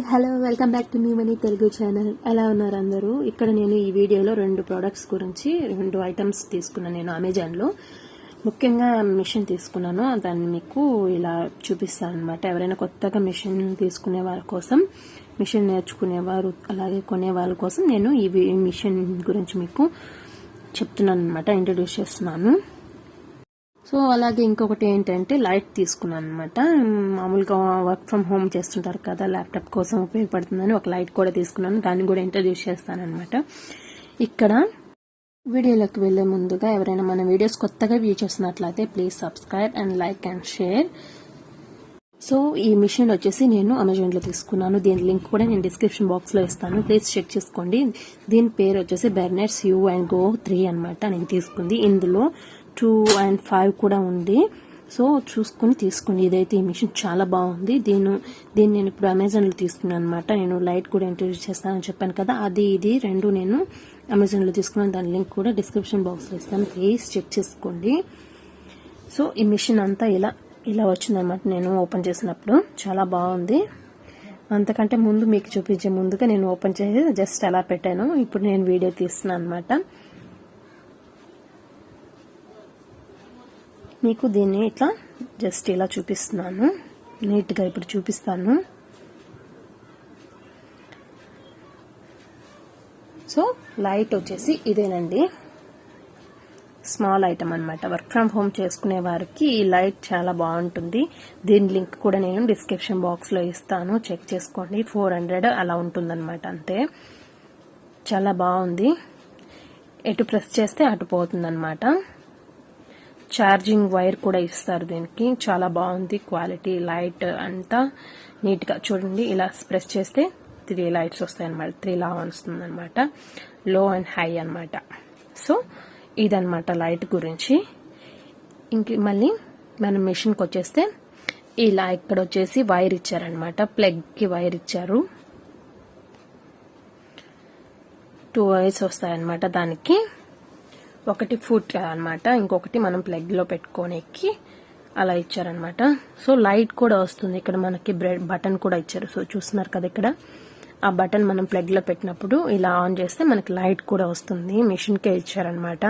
Hello welcome back to me money Telugu channel. ఎలా ఉన్నారు అందరూ? ఇక్కడ నేను ఈ వీడియోలో 2 ప్రోడక్ట్స్ గురించి 2 ఐటమ్స్ తీసుకున్నాను. నేను అమెజాన్లో ముఖ్యంగా మిషన్ తీసుకున్నాను. దాన్ని మీకు ఇలా చూపిస్తాను అనమాట. ఎవరైనా కొత్తగా మిషన్ తీసుకునే వాళ్ళ కోసం, మిషన్ నేర్చుకునేవారు అలాగే కొనే వాళ్ళ కోసం నేను ఈ మిషన్ గురించి మీకు చెప్తున్నాను అనమాట, ఇంట్రడ్యూస్ చేస్తున్నాను. సో అలాగే ఇంకొకటి ఏంటంటే లైట్ తీసుకున్నాను అనమాట. మామూలుగా వర్క్ ఫ్రమ్ హోమ్ చేస్తుంటారు కదా, ల్యాప్టాప్ కోసం ఉపయోగపడుతుందని ఒక లైట్ కూడా తీసుకున్నాను. దాన్ని కూడా ఇంట్రడ్యూస్ చేస్తాను అనమాట. ఇక్కడ వీడియోలోకి వెళ్లే ముందుగా ఎవరైనా మన వీడియోస్ కొత్తగా వ్యూ చేస్తున్నట్లయితే please subscribe and like and share. So ఈ మిషన్ వచ్చేసి నేను అమెజాన్లో తీసుకున్నాను. దీని లింక్ కూడా నేను డిస్క్రిప్షన్ బాక్స్లో ఇస్తాను, ప్లీజ్ చెక్ చేసుకోండి. దీని పేరు వచ్చేసి బెర్నెట్ sew&go 3 అనమాట. నేను తీసుకుంది. ఇందులో 2 and 5 కూడా ఉంది. సో చూసుకుని తీసుకోండి. ఇదైతే ఈ మిషన్ చాలా బాగుంది. దీన్ని నేను ఇప్పుడు అమెజాన్లో తీసుకున్నాను అనమాట. నేను లైట్ కూడా ఇంట్రడ్యూస్ చేస్తానని చెప్పాను కదా, ఇది 2 నేను అమెజాన్లో తీసుకున్నాను. దాని లింక్ కూడా డిస్క్రిప్షన్ బాక్స్లో ఇస్తాను, ప్లీజ్ చెక్ చేసుకోండి. సో ఈ మిషన్ అంతా ఇలా వచ్చిందనమాట. నేను ఓపెన్ చేసినప్పుడు చాలా బాగుంది. అంతకంటే ముందు మీకు చూపించే ముందుగా నేను ఓపెన్ చేసి జస్ట్ అలా పెట్టాను. ఇప్పుడు నేను వీడియో తీస్తున్నాను అనమాట. మీకు దీన్ని ఇట్లా జస్ట్ ఇలా చూపిస్తున్నాను, నీట్గా ఇప్పుడు చూపిస్తాను. సో లైట్ వచ్చేసి ఇదేనండి, స్మాల్ ఐటమ్ అనమాట. వర్క్ ఫ్రమ్ హోమ్ చేసుకునే వారికి ఈ లైట్ చాలా బాగుంటుంది. దీని లింక్ కూడా నేను డిస్క్రిప్షన్ బాక్స్లో ఇస్తాను, చెక్ చేసుకోండి. 400 అలా ఉంటుందన్నమాట, అంతే. చాలా బాగుంది. ఎటు ప్రెస్ చేస్తే అటు పోతుంది అనమాట. ఛార్జింగ్ వైర్ కూడా ఇస్తారు దీనికి. చాలా బాగుంది క్వాలిటీ. లైట్ అంతా నీట్గా చూడండి. ఇలా ప్రెస్ చేస్తే 3 లైట్స్ వస్తాయి అనమాట. 3 లా వస్తుంది అనమాట. లో అండ్ హై అనమాట. సో ఇదనమాట లైట్ గురించి. ఇంక మళ్ళీ మనం మిషన్కి వచ్చేస్తే ఇలా ఇక్కడ వచ్చేసి వైర్ ఇచ్చారనమాట. ప్లగ్కి వైర్ ఇచ్చారు. 2 వైర్స్ వస్తాయన్నమాట. దానికి ఒకటి ఫుట్ అనమాట, ఇంకొకటి మనం ప్లగ్ లో పెట్టుకోనికి అలా ఇచ్చారనమాట. సో లైట్ కూడా వస్తుంది. ఇక్కడ మనకి బటన్ కూడా ఇచ్చారు. సో చూస్తున్నారు కదా, ఇక్కడ ఆ బటన్ మనం ప్లగ్ లో పెట్టినప్పుడు ఇలా ఆన్ చేస్తే మనకి లైట్ కూడా వస్తుంది. మిషన్ కే ఇచ్చారనమాట.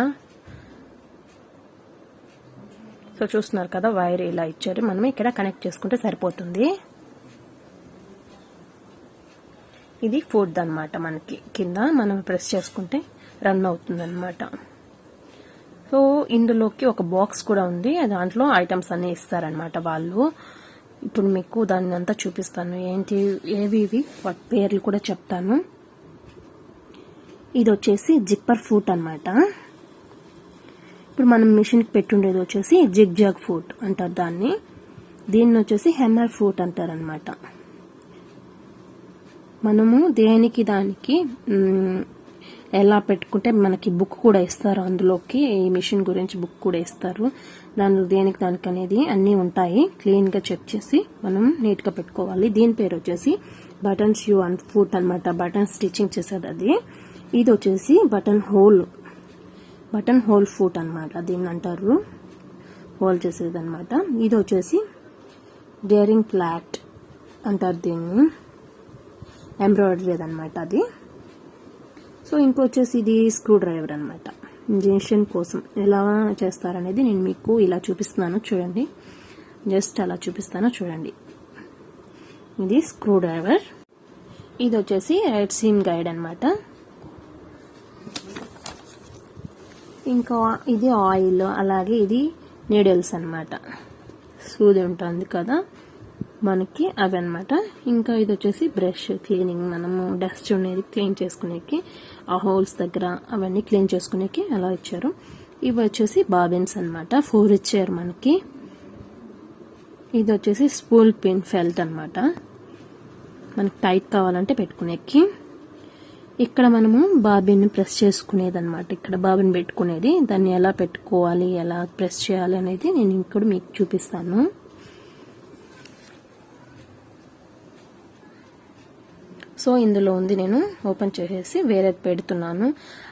సో చూస్తున్నారు కదా, వైర్ ఇలా ఇచ్చారు. మనం ఇక్కడ కనెక్ట్ చేసుకుంటే సరిపోతుంది. ఇది ఫుడ్ అనమాట. మనకి కింద మనం ప్రెస్ చేసుకుంటే రన్ అవుతుంది అనమాట. సో ఇందులోకి ఒక బాక్స్ కూడా ఉంది. దాంట్లో ఐటమ్స్ అన్ని ఇస్తారనమాట వాళ్ళు. ఇప్పుడు మీకు దాన్ని అంతా చూపిస్తాను, ఏంటి ఏవి వాటి పేర్లు కూడా చెప్తాను. ఇది వచ్చేసి జిప్పర్ ఫుట్ అనమాట. ఇప్పుడు మనం మిషన్కి పెట్టుండేది వచ్చేసి జిగ్ జాగ్ ఫుట్ అంటారు దాన్ని. దీన్ని వచ్చేసి హెమ్మర్ ఫుట్ అంటారనమాట. మనము దేనికి దానికి ఎలా పెట్టుకుంటే మనకి బుక్ కూడా ఇస్తారు. అందులోకి ఈ మిషన్ గురించి బుక్ కూడా ఇస్తారు. దానిలో దేనికి దానికి అనేది అన్నీ ఉంటాయి. క్లీన్ గా చెక్ చేసి మనం నీట్ గా పెట్టుకోవాలి. దీని పేరు వచ్చేసి బటన్ షూ అండ్ ఫుట్ అనమాట. బటన్ స్టిచ్చింగ్ చేసేది అది. ఇది వచ్చేసి బటన్ హోల్ ఫుట్ అనమాట. దీన్ని అంటారు, హోల్ చేసేది అనమాట. ఇది వచ్చేసి డేరింగ్ ప్లాట్ అంటారు దీన్ని, ఎంబ్రాయిడరీ అనమాట అది. సో ఇంకొచ్చేసి ఇది స్క్రూ డ్రైవర్ అనమాట. ఇంజెక్షన్ కోసం ఎలా చేస్తారనేది నేను మీకు ఇలా చూపిస్తున్నాను చూడండి. జస్ట్ అలా చూపిస్తాను చూడండి. ఇది స్క్రూ డ్రైవర్. ఇది వచ్చేసి రైట్ సీమ్ గైడ్ అనమాట. ఇంకా ఇది ఆయిల్, అలాగే ఇది నీడిల్స్ అనమాట. సూది ఉంటుంది కదా మనకి, అవి అనమాట. ఇంకా ఇది వచ్చేసి బ్రష్ క్లీనింగ్, మనము డస్ట్ ఉండేది క్లీన్ చేసుకునేకి, ఆ హోల్స్ దగ్గర అవన్నీ క్లీన్ చేసుకునేకి అలా ఇచ్చారు. ఇవి వచ్చేసి బాబిన్స్ అనమాట. 4 ఇచ్చారు మనకి. ఇది వచ్చేసి స్పూల్ పిన్ ఫెల్ట్ అనమాట. మనకి టైట్ కావాలంటే పెట్టుకునేకి. ఇక్కడ మనము బాబిన్ ప్రెస్ చేసుకునేది అనమాట. ఇక్కడ బాబిన్ పెట్టుకునేది. దాన్ని ఎలా పెట్టుకోవాలి, ఎలా ప్రెస్ చేయాలి అనేది నేను ఇక్కడ మీకు చూపిస్తాను. సో ఇందులో ఉంది, నేను ఓపెన్ చేసేసి వేరేది పెడుతున్నాను.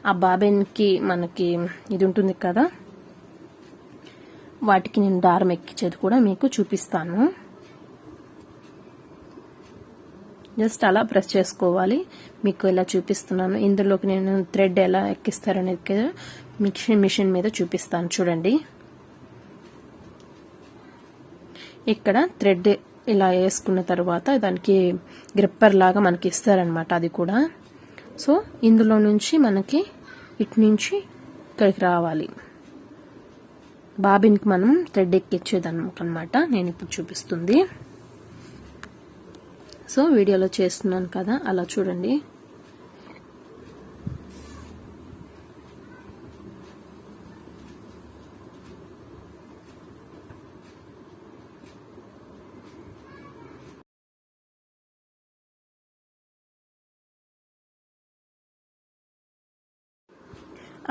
ఆ బాబిన్కి మనకి ఇది ఉంటుంది కదా, వాటికి నేను దారం ఎక్కించేది కూడా మీకు చూపిస్తాను. జస్ట్ అలా ప్రెస్ చేసుకోవాలి. మీకు ఇలా చూపిస్తున్నాను. ఇందులోకి నేను థ్రెడ్ ఎలా ఎక్కిస్తారనేది మిషన్ మీద చూపిస్తాను చూడండి. ఇక్కడ థ్రెడ్ ఇలా వేసుకున్న తర్వాత దానికి గ్రిప్పర్ లాగా మనకి ఇస్తారనమాట. అది కూడా సో ఇందులో నుంచి మనకి ఇటు నుంచి ఇక్కడికి రావాలి. బాబిన్కి మనం థ్రెడ్ ఎక్కించేదన్నమాట. నేను ఇప్పుడు చూపిస్తుంది. సో వీడియోలో చేస్తున్నాను కదా, అలా చూడండి.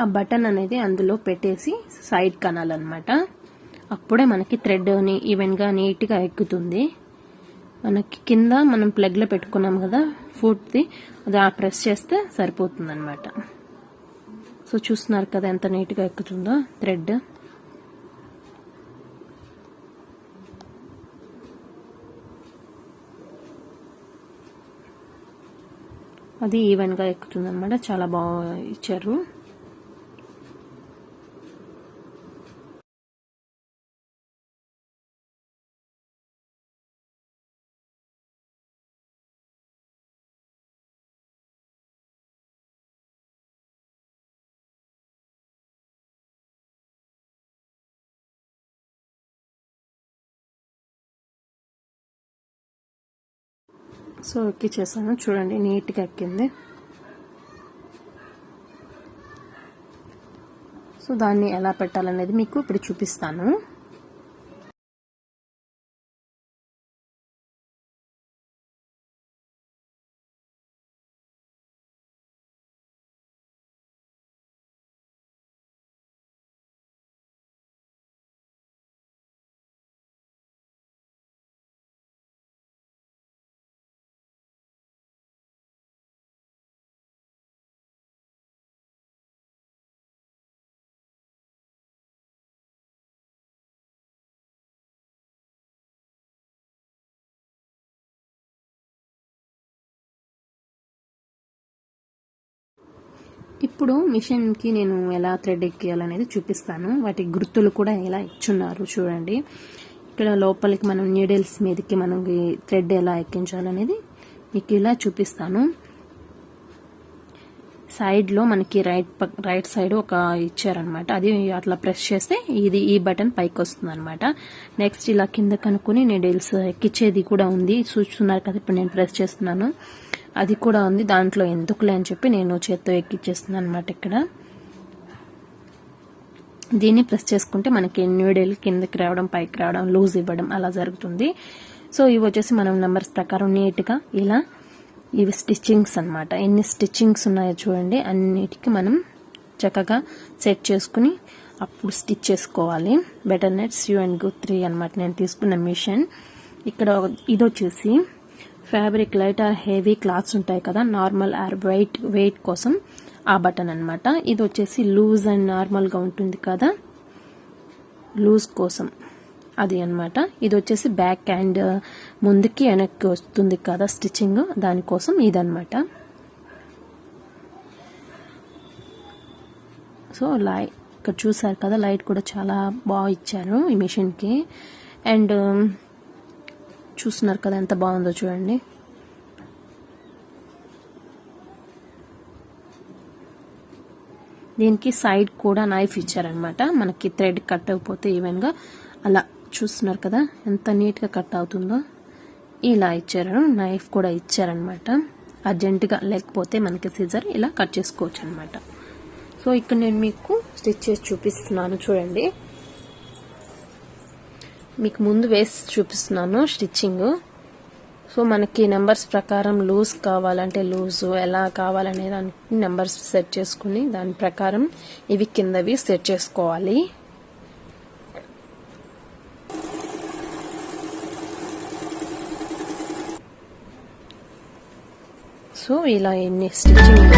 ఆ బటన్ అనేది అందులో పెట్టేసి సైడ్ కనాలన్నమాట. అప్పుడే మనకి థ్రెడ్ ఈవెన్గా నీట్గా ఎక్కుతుంది. మనకి కింద మనం ప్లగ్లో పెట్టుకున్నాం కదా ఫుట్ది, అది ఆ ప్రెస్ చేస్తే సరిపోతుంది అనమాట. సో చూస్తున్నారు కదా ఎంత నీట్గా ఎక్కుతుందో థ్రెడ్. అది ఈవెన్గా ఎక్కుతుంది అనమాట. చాలా బాగా ఇచ్చారు. సో ఎక్కిచ్చేసాను చూడండి, నీట్గా ఎక్కింది. సో దాన్ని ఎలా పెట్టాలనేది మీకు ఇప్పుడు చూపిస్తాను. ఇప్పుడు మిషన్కి నేను ఎలా థ్రెడ్ ఎక్కియాలనేది చూపిస్తాను. వాటి గుర్తులు కూడా ఎలా ఇచ్చున్నారు చూడండి. ఇక్కడ లోపలికి మనం నీడిల్స్ మీదకి మనకి థ్రెడ్ ఎలా ఎక్కించాలనేది మీకు ఇలా చూపిస్తాను. సైడ్లో మనకి రైట్ సైడ్ ఒక ఇచ్చారనమాట. అది అట్లా ప్రెస్ చేస్తే ఈ బటన్ పైకి వస్తుంది అనమాట. నెక్స్ట్ ఇలా కింద కనుక్కొని నీడిల్స్ ఎక్కించేది కూడా ఉంది. చూస్తున్నారు కదా, ఇప్పుడు నేను ప్రెస్ చేస్తున్నాను. అది కూడా ఉంది. దాంట్లో ఎందుకులే అని చెప్పి నేను చేత్తో ఎక్కిచ్చేస్తున్నాను అనమాట. ఇక్కడ దీన్ని ప్రెస్ చేసుకుంటే మనకి నీడిల్ కిందకి రావడం, పైకి రావడం, లూజ్ ఇవ్వడం అలా జరుగుతుంది. సో ఇవి వచ్చేసి మనం నెంబర్స్ ప్రకారం నీట్గా ఇలా ఇవి స్టిచ్చింగ్స్ అనమాట. ఎన్ని స్టిచ్చింగ్స్ ఉన్నాయో చూడండి. అన్నిటికీ మనం చక్కగా సెట్ చేసుకుని అప్పుడు స్టిచ్ చేసుకోవాలి. బెటర్నెట్ sew&go 3 అనమాట నేను తీసుకున్న మిషన్. ఇక్కడ ఇది వచ్చేసి fabric light or heavy clothes ఉంటాయి కదా, నార్మల్ ఆర్ వెయిట్ కోసం ఆ బటన్ అనమాట. ఇది వచ్చేసి లూజ్ అండ్ నార్మల్గా ఉంటుంది కదా, లూజ్ కోసం అది అనమాట. ఇది వచ్చేసి బ్యాక్ అండ్ ముందుకి వెనక్కి వస్తుంది కదా స్టిచ్చింగ్, దానికోసం ఇదనమాట. సో ఇక్కడ చూసారు కదా, లైట్ కూడా చాలా బాగా ఇచ్చారు ఈ మిషన్కి. అండ్ చూస్తున్నారు కదా ఎంత బాగుందో చూడండి. దీనికి సైడ్ కూడా నైఫ్ ఇచ్చారనమాట. మనకి థ్రెడ్ కట్ అయిపోతే ఈవెన్గా అలా చూస్తున్నారు కదా ఎంత నీట్గా కట్ అవుతుందో. ఇలా ఇచ్చారు. నైఫ్ కూడా ఇచ్చారనమాట. అర్జెంటుగా లేకపోతే మనకి సిజర్ ఇలా కట్ చేసుకోవచ్చు అనమాట. సో ఇక్కడ నేను మీకు స్టిచ్ చేసి చూపిస్తున్నాను చూడండి. మీకు ముందు వేసి చూపిస్తున్నాను స్టిచ్చింగ్. సో మనకి నెంబర్స్ ప్రకారం లూజ్ కావాలంటే లూజ్, ఎలా కావాలనే దానికి నెంబర్స్ సెట్ చేసుకుని దాని ప్రకారం ఇవి కిందవి సెట్ చేసుకోవాలి. సో ఇలా ఎన్ని స్టిచ్చింగ్